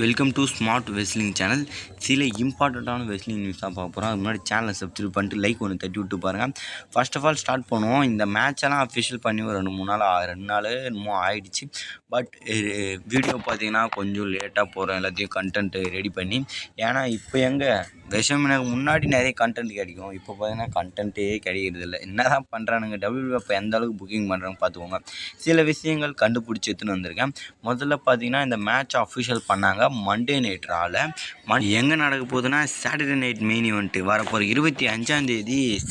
Welcome to smart wrestling channel. சில இம்பார்ட்டண்ட்டான wrestling news தான் பார்க்க போகிறோம். அது முன்னாடி சேனலை சப்ஸ்கிரைப் பண்ணிட்டு லைக் ஒன்று தட்டி விட்டு பாருங்கள். ஃபர்ஸ்ட் ஆஃப் ஆல் ஸ்டார்ட் பண்ணுவோம். இந்த மேட்செல்லாம் அஃபிஷியல் பண்ணி ஒரு 2 நாள் என்னமோ ஆகிடுச்சு. பட் வீடியோ பார்த்தீங்கன்னா கொஞ்சம் லேட்டாக போகிறோம், எல்லாத்தையும் கண்டென்ட்டு ரெடி பண்ணி. ஏன்னா இப்போ எங்கே எனக்கு முன்னாடி நிறைய கண்டென்ட் கிடைக்கும், இப்போ பார்த்தீங்கன்னா கண்டென்ட்டே கிடைக்கிறது இல்லை. என்ன தான் பண்ணுறானுங்க டபிள்யூ இப்போ எந்த அளவுக்கு புக்கிங் பண்ணுறாங்க பார்த்துக்கோங்க. சில விஷயங்கள் கண்டுபிடிச்சி எடுத்துன்னு வந்திருக்கேன். முதல்ல பார்த்தீங்கன்னா இந்த மேட்ச் அஃபிஷியல் பண்ணாங்க மண்டே நைட் ராவில். எங்கே நடக்க போகுதுன்னா சாட்டர்டே நைட் மெயின் ஈவெண்ட்டு வரப்போகிற 25ஆம்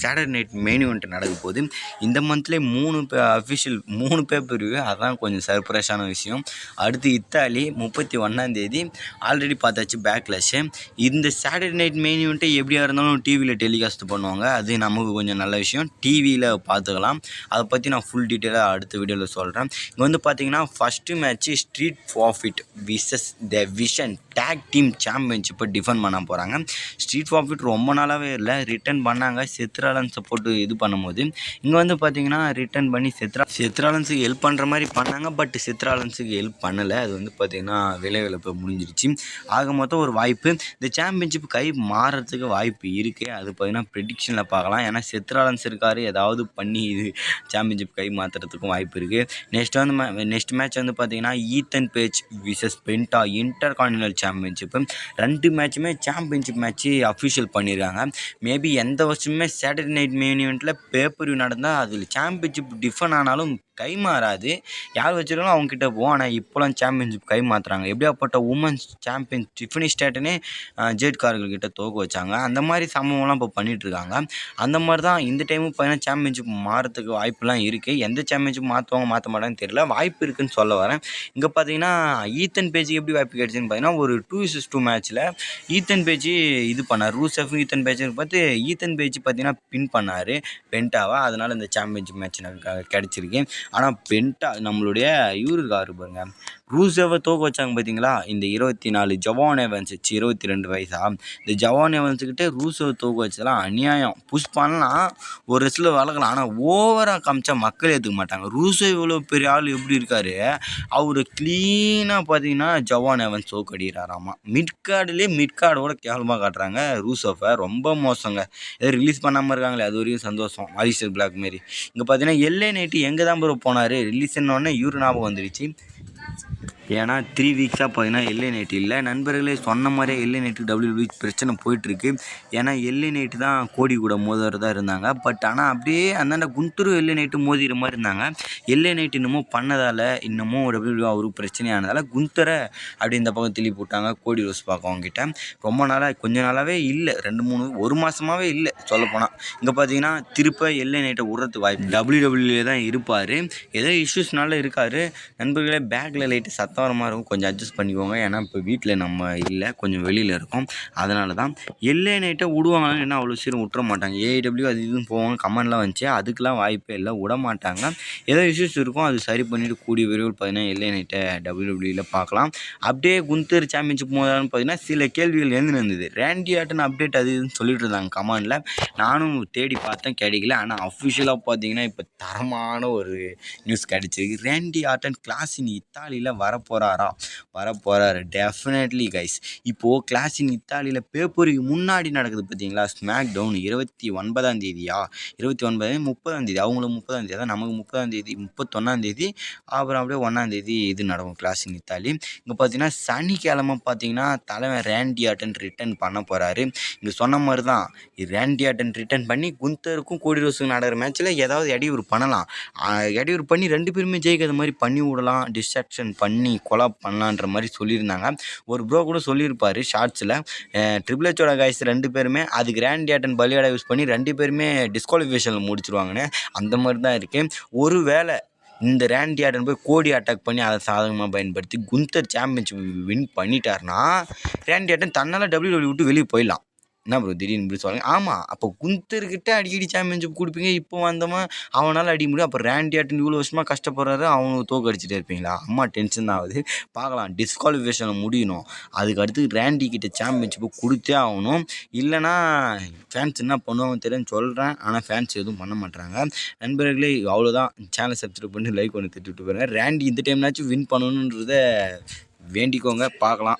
சாட்டர்டே நைட் மெயின் ஈவெண்ட் நடக்க போகுது. இந்த மந்த்லேயே 3 பேப்பர் ரிவ்யூ, அதான் கொஞ்சம் சர்ப்ரைஸான விஷயம். அடுத்து இத்தாலி 31ஆம் ஆல்ரெடி பார்த்தாச்சு பேக்லாஷு. இந்த சாட்டர்டே நைட் மெயின் ஈவெண்ட்டை எப்படியா இருந்தாலும் டிவியில் டெலிகாஸ்ட் பண்ணுவாங்க, அது நமக்கு கொஞ்சம் நல்ல விஷயம். டிவியில் பார்த்துக்கலாம். அதை பற்றி நான் ஃபுல் டீட்டெயிலாக அடுத்த வீடியோவில் சொல்கிறேன். இங்கே வந்து பார்த்தீங்கன்னா first match Street Profit versus the Vision tag team சாம்பியன்ஷிப்பை டிஃபெண்ட் பண்ண போகிறாங்க. ஸ்ட்ரீட் ப்ராஃபிட் ரொம்ப நாளாகவே இல்லை, ரிட்டர்ன் பண்ணாங்க செத்ராலன்ஸை போட்டு இது பண்ணும்போது. இங்கே வந்து பார்த்தீங்கன்னா ரிட்டர்ன் பண்ணி செத்ராலன்ஸுக்கு ஹெல்ப் பண்ணுற மாதிரி பண்ணாங்க. பட் செத்ராலன்ஸுக்கு ஹெல்ப் பண்ணலை. அது வந்து பார்த்திங்கன்னா விளைவிழப்பு முடிஞ்சிருச்சு. ஆக மொத்தம் ஒரு வாய்ப்பு இந்த சாம்பியன்ஷிப் கை மாறுறதுக்கு வாய்ப்பு இருக்குது. அது பார்த்திங்கன்னா ப்ரெடிக்ஷனில் பார்க்கலாம். ஏன்னா செத்ராலன்ஸ் இருக்கார், ஏதாவது பண்ணி இது சாம்பியன்ஷிப் கை மாற்றுறதுக்கும் வாய்ப்பு இருக்குது. நெக்ஸ்ட் மேட்ச் வந்து பார்த்திங்கன்னா Ethan Page versus Penta intercontinental championship. 2 மேட்சுமே சாம்பியன்ஷிப் மேட்ச்சு அஃபிஷியல் பண்ணியிருக்காங்க. மேபி எந்த வருஷமே சாட்டர்டே நைட் மெயின் ஈவெண்ட்டில் பேப்பர் வியூ நடந்தால் அதில் சாம்பியன்ஷிப் டிஃபன் ஆனாலும் கை மாறாது. யார் வச்சுருக்காலும் அவங்ககிட்ட போவோம். ஆனால் இப்போலாம் சாம்பியன்ஷிப் கை மாற்றுறாங்க. எப்படியாப்பட்ட உமன்ஸ் சாம்பியன் டிஃபனி ஸ்டேட்டனே ஜேட் கார்கள்கிட்ட தோக்க வச்சாங்க. அந்த மாதிரி சம்பவம்லாம் இப்போ பண்ணிகிட்ருக்காங்க. அந்த மாதிரி தான் இந்த டைமும் பார்த்தீங்கன்னா சாம்பியன்ஷிப் மாறத்துக்கு வாய்ப்புலாம் இருக்குது. எந்த சாம்பியன்ஷிப் மாற்ற மாட்டாங்கன்னு தெரியல, வாய்ப்பு இருக்குதுன்னு சொல்ல வரேன். இங்கே பார்த்தீங்கன்னா ஈத்தன் பேஜுக்கு எப்படி வாய்ப்பு கிடைச்சுன்னு பார்த்தீங்கன்னா ஒரு 2-2 மேட்ச்சில் ஈத்தன் பேஜ் இது பண்ணார். ரூசெஃப் ஈத்தன் பேஜுக்கு பார்த்து ஈத்தன் பேஜ் பார்த்தீங்கன்னா பின் பண்ணார் பென்டாவா. அதனால் இந்த சாம்பியன்ஷிப் மேட்ச் எனக்கு கிடச்சிருக்கு. ஆனால் பென்டா நம்மளுடைய இவரு இருக்காரு பாருங்க, ரூசேவை தோக்க வச்சாங்க பார்த்தீங்களா. இந்த 24 ஜவான் எவன்ஸ் 22 வயசா இந்த ஜவான் எவன்ஸுக்கிட்டே ரூசேவை தோக்க வச்சதெல்லாம் அநியாயம். புஷ் பண்ணலாம், ஒரு ரெஸ்டில் வளர்க்கலாம், ஆனால் ஓவராக காமிச்சா மக்கள் ஏற்றுக்க மாட்டாங்க. ரூசோ இவ்வளோ பெரிய ஆள் எப்படி இருக்காரு, அவர் க்ளீனாக பார்த்தீங்கன்னா ஜவான் எவன்ஸ் தோக்கடிக்கிறாராமா. மிட் கார்டோட கேவலமாக காட்டுறாங்க ரூசோவை. ரொம்ப மோசங்க. எதாவது ரிலீஸ் பண்ணாமல் இருக்காங்களே, அது வரைக்கும் சந்தோஷம். அலிஸ்டர் பிளாக் மாரி. இங்கே பார்த்தீங்கன்னா எல்ஏ நைட்டு எங்கே தான் போனார், ரிலீஸ்ன்னொடனே இவரு ஞாபகம் வந்துடுச்சு. ஏன்னா 3 வீக்ஸாக பார்த்தீங்கன்னா எல்ஏ நைட்டு இல்லை. நண்பர்களே சொன்ன மாதிரியே எல்ஏ நைட்டு டபிள்யூ பிரச்சனை போயிட்டுருக்கு. ஏன்னா எல்ஏ நைட்டு தான் கோடி கூட மோதுறதா இருந்தாங்க. பட் ஆனால் அப்படியே அந்தாண்ட குண்டூர் எல்ஏ நைட்டு மோதிக்கிற மாதிரி இருந்தாங்க. எல்ஏ நைட்டு இன்னமும் பண்ணதால் இன்னமும் டபிள்யூ அவருக்கு பிரச்சனையானதால் குந்தரை அப்படி இந்த பக்கம் திருப்பி போட்டாங்க கோடி ரோஸ் பார்க்க அவங்ககிட்ட. ரொம்ப நாளாக கொஞ்ச நாளாகவே இல்லை, 1 மாதமாகவே இல்லை சொல்லப்போனால். இங்கே பார்த்தீங்கன்னா திருப்ப எல்ஏ நைட்டை விடுறதுக்கு வாய்ப்பு டபிள்யூ தான் இருப்பார். ஏதோ இஷ்யூஸ்னால இருக்கார். நண்பர்களே பேக்கில் லைட்டு சத்தம் வர மாதிரி இருக்கும், கொஞ்சம் அட்ஜஸ்ட் பண்ணிக்கோங்க. ஏன்னா இப்போ வீட்டில் நம்ம இல்லை, கொஞ்சம் வெளியில் இருக்கோம். அதனால தான் எல்ஏ நைட்டை விடுவாங்களான்னு என்ன அவ்வளோ சீரம் விட்டுற மாட்டாங்க. ஏஐடபிள்யூ அது இதுன்னு போவாங்க, கமெண்ட்லாம் வந்துச்சு. அதுக்கெலாம் வாய்ப்பே இல்லை, விட மாட்டாங்க. ஏதோ இஷ்யூஸ் இருக்கும், அது சரி பண்ணிவிட்டு கூடிய விரைவில் பார்த்தீங்கன்னா எல்ஏ நைட்டை டபிள்யூடபிள்யூவில் பார்க்கலாம். அப்படியே குந்தர் சாம்பியன்ஷிப் போதான்னு பார்த்தீங்கன்னா சில கேள்விகள் இருந்தது. ரேண்டி ஆர்டன் அப்டேட் அது இதுன்னு சொல்லிட்டு இருந்தாங்க கமெண்டில். நானும் தேடி பார்த்தேன், கிடைக்கல. ஆனால் அஃபிஷியலாக பார்த்தீங்கன்னா இப்போ தரமான ஒரு நியூஸ் கிடச்சிருக்கு. ரேண்டி ஆர்டன் கிளாஸ் இன் இத்தாலியில் வரப்போகிறாரு டெஃபினெட்லி கைஸ். இப்போது கிளாஸ் இன் இத்தாலியில் பேப்பருக்கு முன்னாடி நடக்குது பார்த்தீங்களா ஸ்மாக் டவுன் 29ஆம் 30ஆம் அவங்களுக்கு 30ஆம் தான், நமக்கு 31ஆம் அப்புறம் அப்படியே 1ஆம் இது நடக்கும் கிளாஸ் இன் இத்தாலி. இங்கே பார்த்தீங்கன்னா சனிக்கிழமை பார்த்தீங்கன்னா தலைவன் ரேண்டி ஆர்டன் ரிட்டர்ன் பண்ண போகிறாரு. இங்கே சொன்ன மாதிரி தான் ரேண்டி ஆர்டன் ரிட்டர்ன் பண்ணி குந்தருக்கும் கோடி ரோஸுக்கும் நடக்கிற மேட்ச்சில் ஏதாவது இடையூறு பண்ணலாம். இடையூறு பண்ணி 2 பேருமே ஜெயிக்காத மாதிரி பண்ணி விடலாம், டிஸ்ட்ராக்ஷன் பண்ணி கொலாப் பண்ணலான்ற மாதிரி சொல்லியிருந்தாங்க. ஒரு ப்ரோ கூட சொல்லியிருப்பார் ஷார்ட்ஸில். ட்ரிபிள் ஹெச்சோட கைஸ் 2 பேருமே அதுக்கு ரேண்டி ஆர்டன் பலியாடா யூஸ் பண்ணி 2 பேருமே டிஸ்குவாலிஃபிகேஷனில் முடிச்சிருவாங்கன்னு அந்த மாதிரி தான் இருக்குது. ஒரு வேளை இந்த ரேண்டி ஆர்டன் போய் கோடி அட்டாக் பண்ணி அதை சாதகமாக பயன்படுத்தி குந்தர் சாம்பியன்ஷிப் வின் பண்ணிட்டார்னா ரேண்டி ஆர்டன் தன்னால் டபிள்யூடபிள்யூ விட்டு வெளியே போயிடலாம். என்ன ப்ரோ திடீர்னு இப்படி சொல்லுங்க. ஆமாம், அப்போ குந்தர்கிட்ட அடிக்கடி சாம்பியன்ஷிப் கொடுப்பீங்க, இப்போ வந்தவன் அவனால் அடிக்க முடியும். அப்போ ரேண்டி ஆர்டன் இவ்வளோ வருஷமாக கஷ்டப்படுறாரு, அவனுக்கு தோக்க அடிச்சுட்டே இருப்பீங்களா? அம்மா டென்ஷன் தான் ஆகுது. பார்க்கலாம், டிஸ்குவாலிஃபிகேஷனில் முடியணும். அதுக்கு அடுத்து ரேண்டி கிட்ட சாம்பியன்ஷிப்பு கொடுத்தே ஆகணும். இல்லைனா ஃபேன்ஸ் என்ன பண்ணுவாங்க தெரியும்னு சொல்கிறேன், ஆனால் ஃபேன்ஸ் எதுவும் பண்ண மாட்டாங்க. நண்பர்களே அவ்வளோதான். சேனலை சப்ஸ்கிரைப் பண்ணி லைக் ஒன்று திட்டு போகிறேன். ரேண்டி இந்த டைம்னாச்சும் வின் பண்ணணுன்றதை வேண்டிக்கோங்க, பார்க்கலாம்.